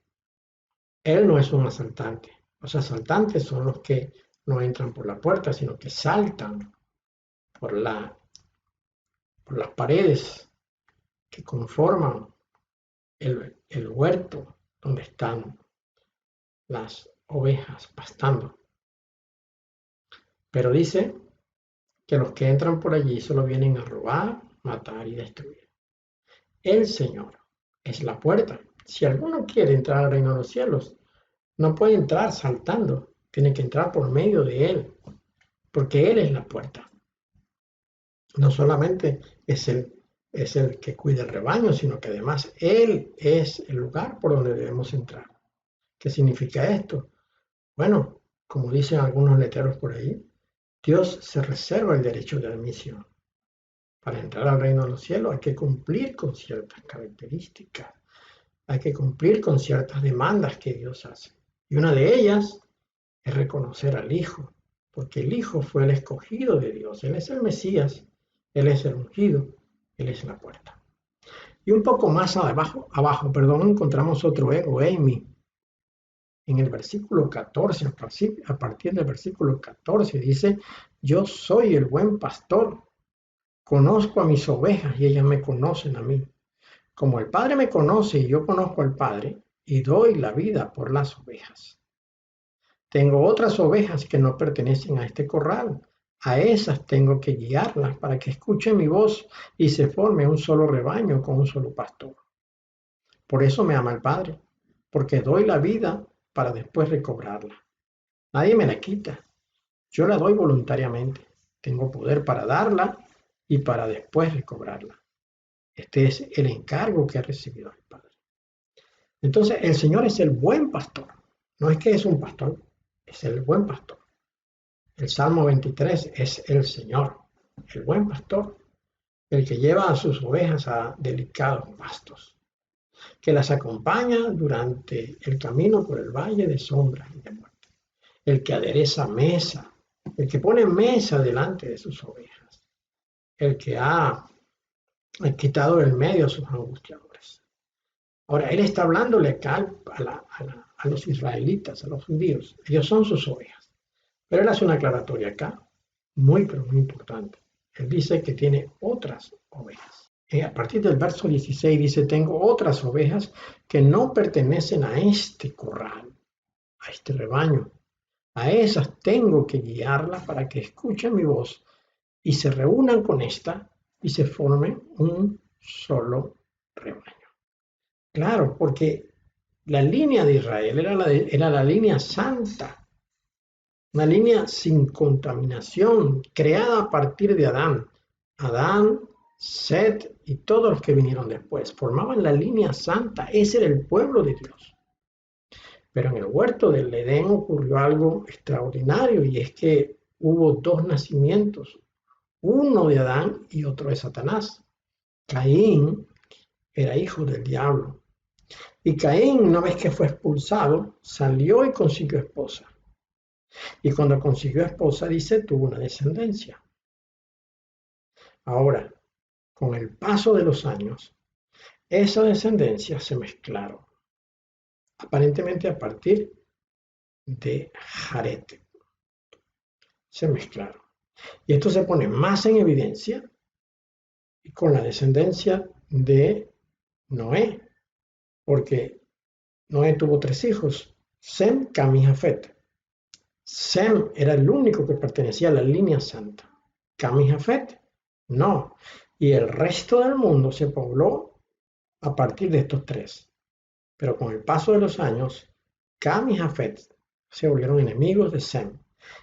A: Él no es un asaltante. Los asaltantes son los que no entran por la puerta, sino que saltan por, por las paredes que conforman el huerto donde están las ovejas pastando. Pero dice que los que entran por allí solo vienen a robar, matar y destruir. El Señor es la puerta. Si alguno quiere entrar al reino de los cielos, no puede entrar saltando, tiene que entrar por medio de Él, porque Él es la puerta. No solamente es el que cuida el rebaño, sino que además Él es el lugar por donde debemos entrar. ¿Qué significa esto? Bueno, como dicen algunos letreros por ahí, Dios se reserva el derecho de admisión. Para entrar al reino de los cielos hay que cumplir con ciertas características, hay que cumplir con ciertas demandas que Dios hace. Y una de ellas es reconocer al Hijo, porque el Hijo fue el escogido de Dios, Él es el Mesías, Él es el ungido, Él es la puerta. Y un poco más abajo, encontramos otro ego, Amy. En el versículo 14, a partir del versículo 14, dice, yo soy el buen pastor, conozco a mis ovejas y ellas me conocen a mí. Como el Padre me conoce y yo conozco al Padre, y doy la vida por las ovejas. Tengo otras ovejas que no pertenecen a este corral. A esas tengo que guiarlas para que escuchen mi voz y se forme un solo rebaño con un solo pastor. Por eso me ama el Padre, porque doy la vida para después recobrarla. Nadie me la quita. Yo la doy voluntariamente. Tengo poder para darla y para después recobrarla. Este es el encargo que ha recibido el Padre. Entonces, el Señor es el buen pastor. No es que es un pastor, es el buen pastor. El Salmo 23 es el Señor, el buen pastor, el que lleva a sus ovejas a delicados pastos. que las acompaña durante el camino por el valle de sombra y de muerte, el que adereza mesa, el que pone mesa delante de sus ovejas, el que ha quitado del medio a sus angustiadores. Ahora, él está hablándole acá a los israelitas, a los judíos. Ellos son sus ovejas. Pero él hace una aclaratoria acá, muy, pero muy importante. Él dice que tiene otras ovejas. A partir del verso 16 dice, tengo otras ovejas que no pertenecen a este corral, a este rebaño. A esas tengo que guiarlas para que escuchen mi voz y se reúnan con esta y se forme un solo rebaño. Claro, porque la línea de Israel era la línea santa, una línea sin contaminación, creada a partir de Adán. Adán, Set y todos los que vinieron después formaban la línea santa, ese era el pueblo de Dios. Pero en el huerto del Edén ocurrió algo extraordinario y es que hubo dos nacimientos, uno de Adán y otro de Satanás. Caín era hijo del diablo. Y Caín, una vez que fue expulsado, salió y consiguió esposa. Y cuando consiguió esposa, dice, tuvo una descendencia. Ahora, con el paso de los años, esa descendencia se mezclaron, aparentemente a partir de Jared. Se mezclaron. Y esto se pone más en evidencia con la descendencia de Noé, porque Noé tuvo tres hijos, Sem, Cam y Jafet. Sem era el único que pertenecía a la línea santa. Cam y Jafet, no. Y el resto del mundo se pobló a partir de estos tres. Pero con el paso de los años, Cam y Jafet se volvieron enemigos de Sem.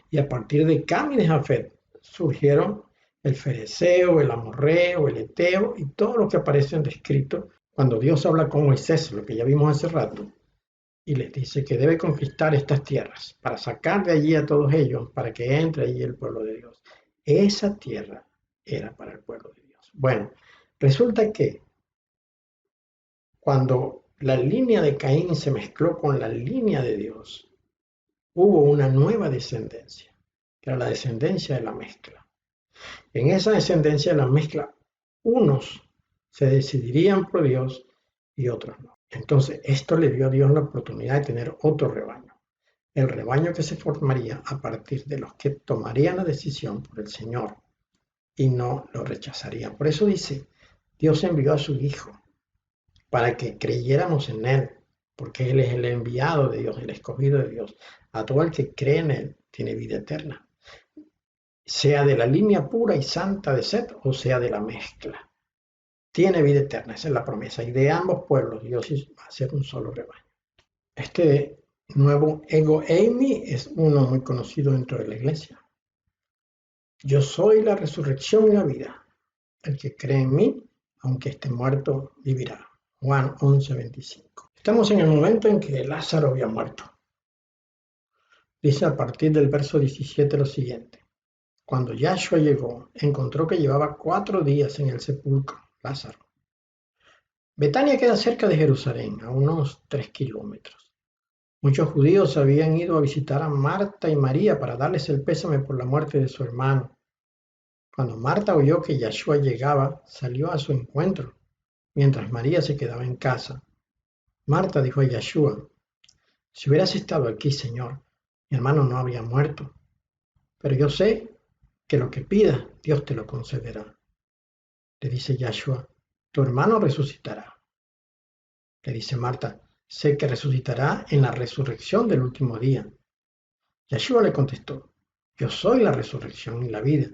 A: Y a partir de Cam y de Jafet surgieron el fereceo, el amorreo, el eteo y todo lo que aparece descrito cuando Dios habla con Moisés, lo que ya vimos hace rato, y les dice que debe conquistar estas tierras para sacar de allí a todos ellos, para que entre allí el pueblo de Dios. Esa tierra era para el pueblo de Dios. Bueno, resulta que cuando la línea de Caín se mezcló con la línea de Dios, hubo una nueva descendencia, que era la descendencia de la mezcla. En esa descendencia de la mezcla, unos se decidirían por Dios y otros no. Entonces, esto le dio a Dios la oportunidad de tener otro rebaño. El rebaño que se formaría a partir de los que tomarían la decisión por el Señor y no lo rechazarían. Por eso dice, Dios envió a su Hijo para que creyéramos en Él, porque Él es el enviado de Dios, el escogido de Dios. A todo el que cree en Él tiene vida eterna, sea de la línea pura y santa de Set o sea de la mezcla. Tiene vida eterna, esa es la promesa. Y de ambos pueblos Dios va a ser un solo rebaño. Este nuevo ego eimi es uno muy conocido dentro de la iglesia. Yo soy la resurrección y la vida. El que cree en mí, aunque esté muerto, vivirá. Juan 11:25. Estamos en el momento en que Lázaro había muerto. Dice a partir del verso 17 lo siguiente. Cuando Yahshua llegó, encontró que llevaba 4 días en el sepulcro, Lázaro. Betania queda cerca de Jerusalén, a unos 3 kilómetros. Muchos judíos habían ido a visitar a Marta y María para darles el pésame por la muerte de su hermano. Cuando Marta oyó que Yahshua llegaba, salió a su encuentro, mientras María se quedaba en casa. Marta dijo a Yahshua, si hubieras estado aquí, Señor, mi hermano no habría muerto. Pero yo sé que lo que pidas, Dios te lo concederá. Le dice Yahshua, tu hermano resucitará. Le dice Marta, sé que resucitará en la resurrección del último día. Yahshua le contestó, yo soy la resurrección y la vida.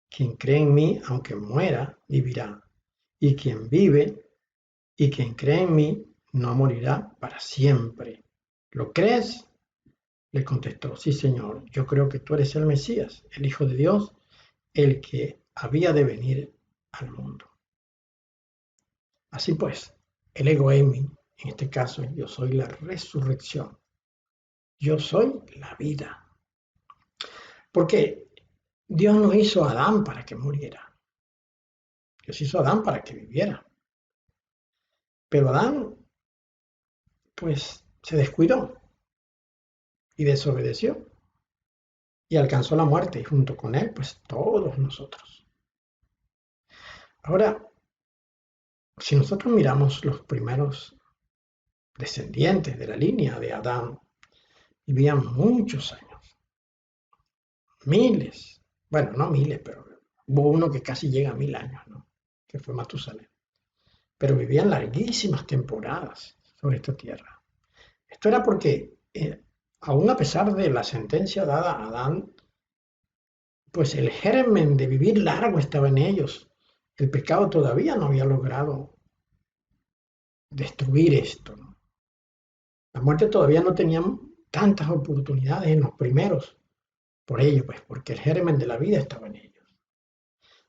A: Quien cree en mí, aunque muera, vivirá. Y quien vive y quien cree en mí, no morirá para siempre. ¿Lo crees? Le contestó, sí, Señor, yo creo que tú eres el Mesías, el Hijo de Dios, el que había de venir al mundo. Así pues, el ego eimi, en este caso, yo soy la resurrección. Yo soy la vida. Porque Dios no hizo a Adán para que muriera. Dios hizo a Adán para que viviera. Pero Adán pues se descuidó y desobedeció y alcanzó la muerte y junto con él, pues todos nosotros. Ahora, si nosotros miramos los primeros descendientes de la línea de Adán, vivían muchos años, miles, bueno, no miles, pero hubo uno que casi llega a 1000 años, ¿no? Que fue Matusalén, pero vivían larguísimas temporadas sobre esta tierra. Esto era porque, aún a pesar de la sentencia dada a Adán, pues el germen de vivir largo estaba en ellos. El pecado todavía no había logrado destruir esto, ¿no? La muerte todavía no tenía tantas oportunidades en los primeros, por ello, pues, porque el germen de la vida estaba en ellos.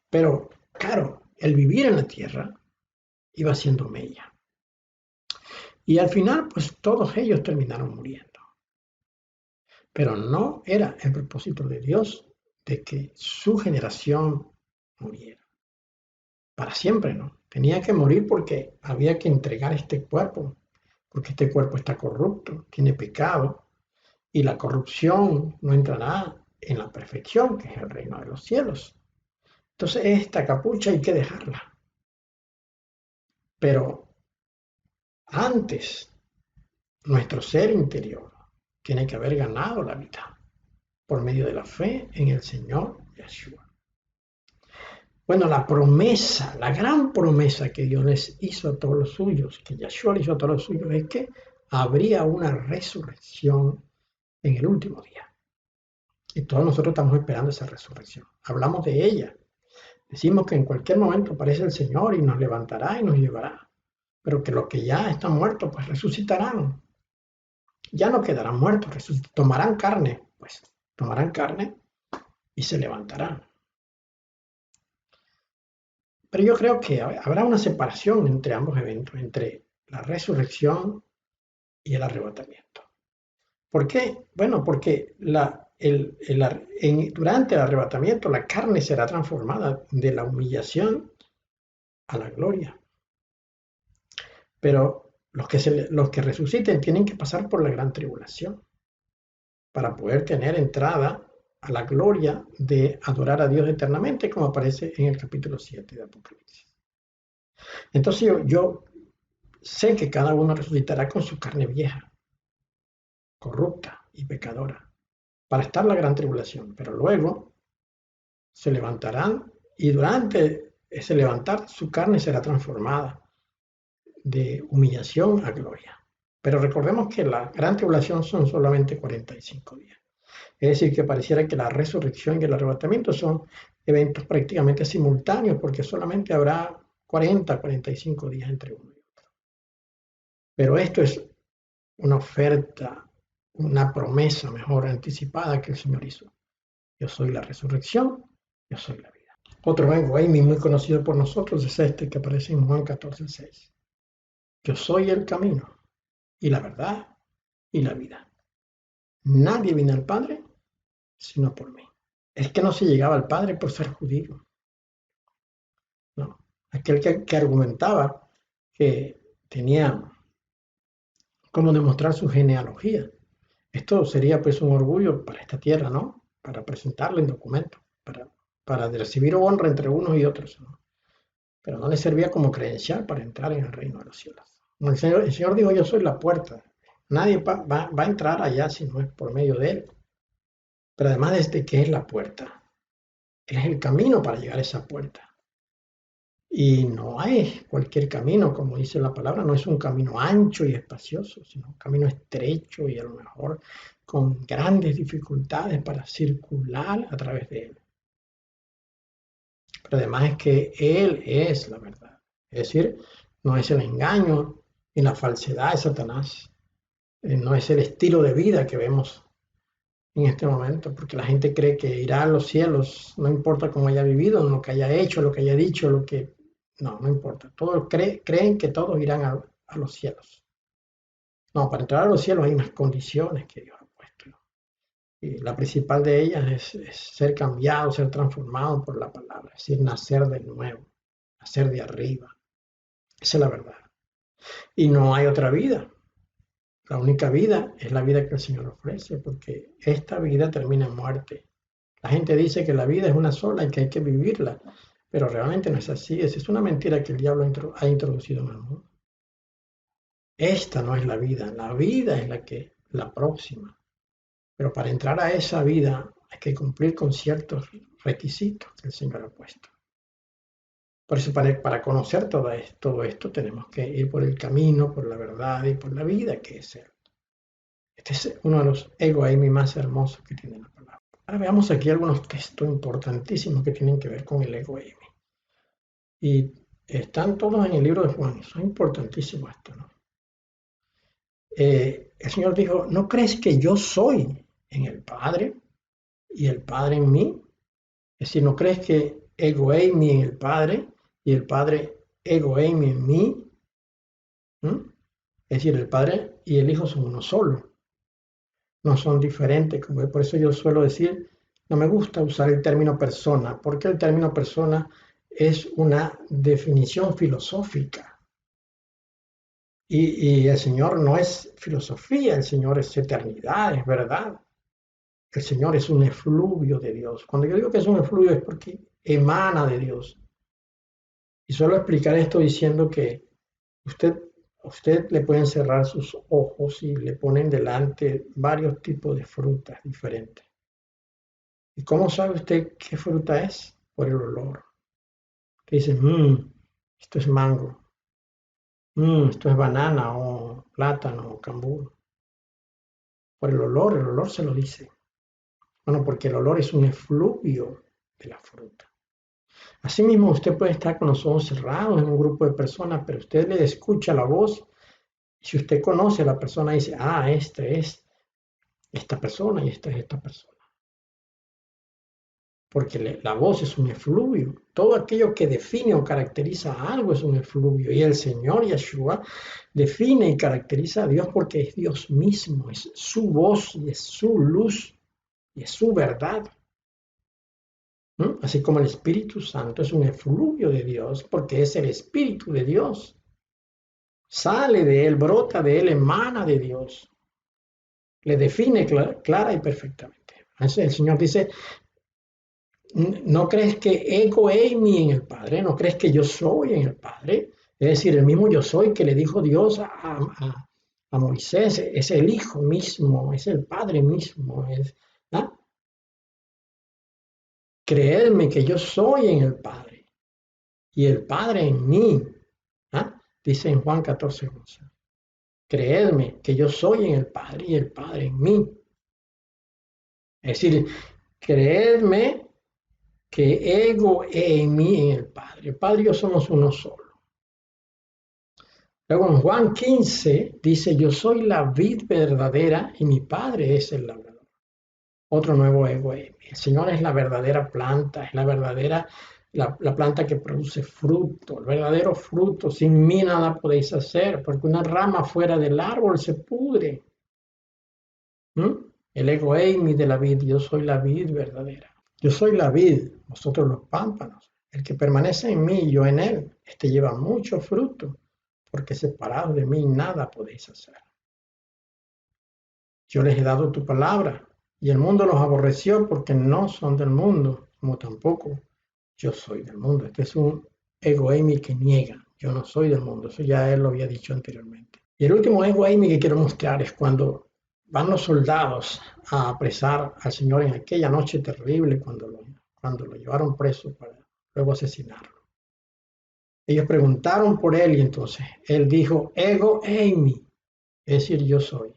A: Pero, claro, el vivir en la tierra iba siendo mella. Y al final, pues todos ellos terminaron muriendo. Pero no era el propósito de Dios de que su generación muriera. Para siempre, ¿no? Tenía que morir porque había que entregar este cuerpo, porque este cuerpo está corrupto, tiene pecado, y la corrupción no entrará en la perfección, que es el reino de los cielos. Entonces esta capucha hay que dejarla. Pero antes, nuestro ser interior tiene que haber ganado la vida por medio de la fe en el Señor Yeshua. Bueno, la promesa, la gran promesa que Dios les hizo a todos los suyos, que Yeshua le hizo a todos los suyos, es que habría una resurrección en el último día. Y todos nosotros estamos esperando esa resurrección. Hablamos de ella. Decimos que en cualquier momento aparece el Señor y nos levantará y nos llevará. Pero que los que ya están muertos, pues resucitarán. Ya no quedarán muertos, tomarán carne, pues tomarán carne y se levantarán. Pero yo creo que habrá una separación entre ambos eventos, entre la resurrección y el arrebatamiento. ¿Por qué? Bueno, porque durante el arrebatamiento la carne será transformada de la humillación a la gloria. Pero los que resuciten tienen que pasar por la gran tribulación para poder tener entrada a la gloria de adorar a Dios eternamente, como aparece en el capítulo 7 de Apocalipsis. Entonces yo sé que cada uno resucitará con su carne vieja, corrupta y pecadora, para estar la gran tribulación, pero luego se levantarán y durante ese levantar su carne será transformada de humillación a gloria. Pero recordemos que la gran tribulación son solamente 45 días. Es decir, que pareciera que la resurrección y el arrebatamiento son eventos prácticamente simultáneos porque solamente habrá 45 días entre uno y otro. Pero esto es una oferta, una promesa mejor anticipada que el Señor hizo. Yo soy la resurrección, yo soy la vida. Otro Amy muy conocido por nosotros es este que aparece en Juan 14:6. Yo soy el camino y la verdad y la vida. Nadie viene al Padre sino por mí. Es que no se llegaba al Padre por ser judío. No. Aquel que argumentaba que tenía cómo demostrar su genealogía. Esto sería pues un orgullo para esta tierra, ¿no? Para presentarle en documento, para recibir honra entre unos y otros, ¿no? Pero no le servía como credencial para entrar en el reino de los cielos. El Señor dijo, yo soy la puerta. Nadie va a entrar allá si no es por medio de Él. Pero además de que es la puerta, Él es el camino para llegar a esa puerta. Y no hay cualquier camino, como dice la palabra, no es un camino ancho y espacioso, sino un camino estrecho y a lo mejor con grandes dificultades para circular a través de él. Pero además es que Él es la verdad. Es decir, no es el engaño y la falsedad de Satanás. No es el estilo de vida que vemos en este momento, porque la gente cree que irá a los cielos, no importa cómo haya vivido, lo que haya hecho, lo que haya dicho, lo que... No, no importa. Todos creen que todos irán a los cielos. No, para entrar a los cielos hay unas condiciones que Dios ha puesto, ¿no? Y la principal de ellas es ser cambiado, ser transformado por la palabra, es decir, nacer de nuevo, nacer de arriba. Esa es la verdad. Y no hay otra vida. La única vida es la vida que el Señor ofrece, porque esta vida termina en muerte. La gente dice que la vida es una sola y que hay que vivirla, pero realmente no es así. Esa es una mentira que el diablo ha introducido en el mundo. Esta no es la vida es la próxima. Pero para entrar a esa vida hay que cumplir con ciertos requisitos que el Señor ha puesto. Por eso, para conocer todo esto, tenemos que ir por el camino, por la verdad y por la vida que es Él. Este es uno de los ego eimi más hermosos que tiene la palabra. Ahora veamos aquí algunos textos importantísimos que tienen que ver con el ego eimi. Y están todos en el libro de Juan. Son importantísimos esto, ¿no? El Señor dijo, ¿no crees que yo soy en el Padre y el Padre en mí? Es decir, ¿no crees que ego eimi en el Padre y el Padre ego eimi en mí? ¿Mm? Es decir, el Padre y el Hijo son uno solo, no son diferentes. Por eso yo suelo decir, no me gusta usar el término persona, porque el término persona es una definición filosófica. Y el Señor no es filosofía, el Señor es eternidad, es verdad. El Señor es un efluvio de Dios. Cuando yo digo que es un efluvio es porque emana de Dios. Y suelo explicar esto diciendo que a usted le pueden cerrar sus ojos y le ponen delante varios tipos de frutas diferentes. ¿Y cómo sabe usted qué fruta es? Por el olor. Que dice, esto es mango, esto es banana o plátano o cambur. Por el olor se lo dice. Bueno, porque el olor es un efluvio de la fruta. Asimismo, usted puede estar con los ojos cerrados en un grupo de personas, pero usted le escucha la voz. Y si usted conoce a la persona, dice, este es esta persona y esta es esta persona. Porque la voz es un efluvio. Todo aquello que define o caracteriza a algo es un efluvio. Y el Señor Yeshua define y caracteriza a Dios porque es Dios mismo, es su voz y es su luz y es su verdad. Así como el Espíritu Santo es un efluvio de Dios porque es el Espíritu de Dios. Sale de Él, brota de Él, emana de Dios. Le define clara y perfectamente. Entonces el Señor dice, ¿no crees que ego eimi en el Padre? ¿No crees que yo soy en el Padre? Es decir, el mismo yo soy que le dijo Dios a Moisés, es el Hijo mismo, es el Padre mismo. ¿Ah? Creedme que yo soy en el Padre y el Padre en mí. ¿Ah? Dice en Juan 14:11. Creedme que yo soy en el Padre y el Padre en mí. Es decir, creedme que ego eimi en el Padre. El Padre y yo somos uno solo. Luego en Juan 15 dice, yo soy la vid verdadera y mi Padre es el labrador. Otro nuevo ego eimi. El Señor es la verdadera planta, es la verdadera, la planta que produce fruto, el verdadero fruto. Sin mí nada podéis hacer, porque una rama fuera del árbol se pudre. El ego eimi de la vid, yo soy la vid verdadera. Yo soy la vid, vosotros los pámpanos. El que permanece en mí y yo en él, este lleva mucho fruto, porque separados de mí nada podéis hacer. Yo les he dado tu palabra, y el mundo los aborreció porque no son del mundo, como tampoco yo soy del mundo. Este es un ego eimi que niega, yo no soy del mundo, eso ya él lo había dicho anteriormente. Y el último ego eimi que quiero mostrar es cuando van los soldados a apresar al Señor en aquella noche terrible cuando lo llevaron preso para luego asesinarlo. Ellos preguntaron por él y entonces él dijo, ego eimi, es decir, yo soy.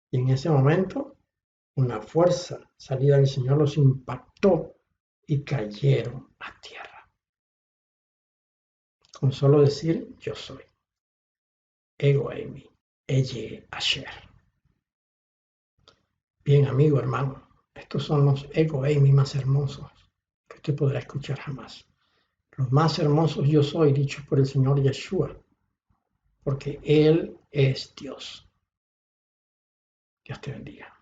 A: Y en ese momento una fuerza salida del Señor los impactó y cayeron a tierra. Con solo decir, yo soy. Ego eimi, eye asher. Bien, amigo, hermano, estos son los ego eimi más hermosos que usted podrá escuchar jamás. Los más hermosos yo soy, dichos por el Señor Yeshua, porque Él es Dios. Dios te bendiga.